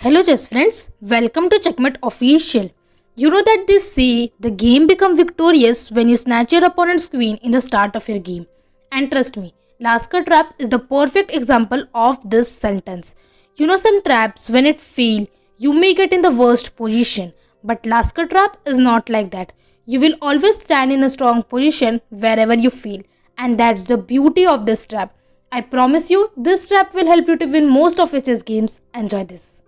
Hello chess friends, welcome to Checkmate official. You know that they say the game becomes victorious when you snatch your opponent's queen in the start of your game. And trust me, LASKER trap is the perfect example of this sentence. You know some traps when it fail, you may get in the worst position. But LASKER trap is not like that. You will always stand in a strong position wherever you fail. And that's the beauty of this trap. I promise you, this trap will help you to win most of your chess games. Enjoy this.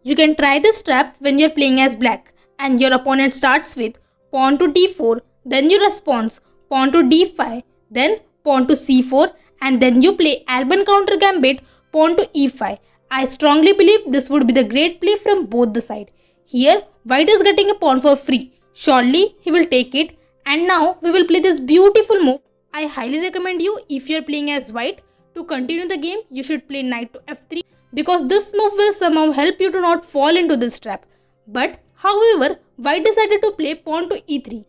You can try this trap when you're playing as black and your opponent starts with pawn to d4, then you respond pawn to d5, then pawn to c4 and then you play Albin counter gambit pawn to e5. I strongly believe this would be the great play from both the sides. Here white is getting a pawn for free. Surely he will take it, and now we will play this beautiful move. I highly recommend you, if you are playing as white, to continue the game you should play knight to f3 because this move will somehow help you to not fall into this trap. But however, white decided to play pawn to e3.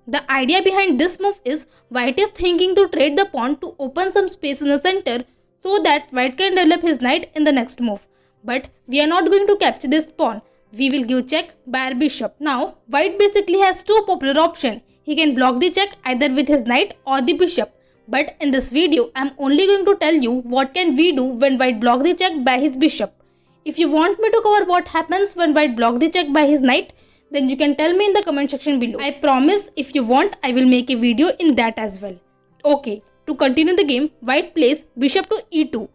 The idea behind this move is white is thinking to trade the pawn to open some space in the center so that white can develop his knight in the next move. But we are not going to capture this pawn. We will give check by our bishop. Now, white basically has two popular options. He can block the check either with his knight or the bishop. But in this video, I am only going to tell you what can we do when white block the check by his bishop. If you want me to cover what happens when white block the check by his knight, then you can tell me in the comment section below. I promise if you want, I will make a video in that as well. Okay, to continue the game, white plays bishop to e2.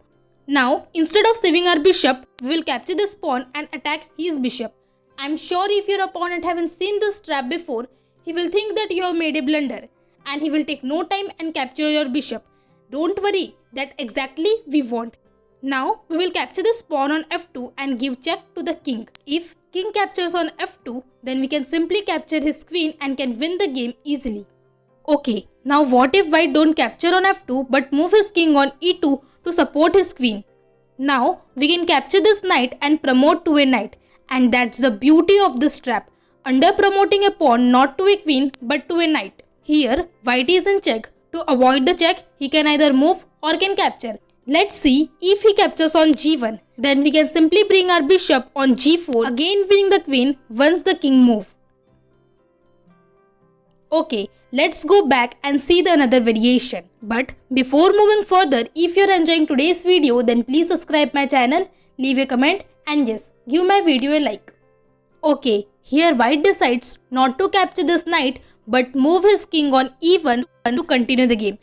Now, instead of saving our bishop, we will capture this pawn and attack his bishop. I am sure if your opponent haven't seen this trap before, he will think that you have made a blunder and he will take no time and capture your bishop. Don't worry, that exactly we want. Now, we will capture this pawn on f2 and give check to the king. If king captures on f2, then we can simply capture his queen and can win the game easily. Okay, now what if white don't capture on f2 but move his king on e2 to support his queen? Now, we can capture this knight and promote to a knight. And that's the beauty of this trap. Under promoting a pawn not to a queen but to a knight. Here, white is in check. To avoid the check, he can either move or can capture. Let's see if he captures on g1. Then we can simply bring our bishop on g4, again winning the queen once the king moves. Okay, let's go back and see the another variation. But before moving further, if you're enjoying today's video, then please subscribe my channel, leave a comment and yes, give my video a like. Okay, here white decides not to capture this knight but move his king on e1 to continue the game.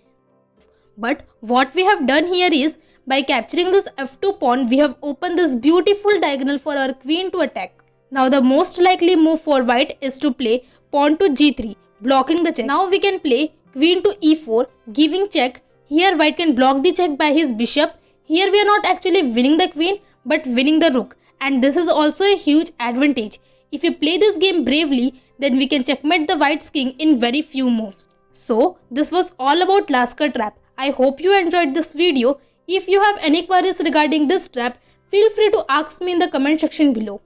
But what we have done here is, by capturing this f2 pawn, we have opened this beautiful diagonal for our queen to attack. Now the most likely move for white is to play pawn to g3, blocking the check. Now we can play queen to e4, giving check. Here white can block the check by his bishop. Here we are not actually winning the queen but winning the rook. And this is also a huge advantage. If you play this game bravely, then we can checkmate the white's king in very few moves. So, this was all about LASKER trap. I hope you enjoyed this video. If you have any queries regarding this trap, feel free to ask me in the comment section below.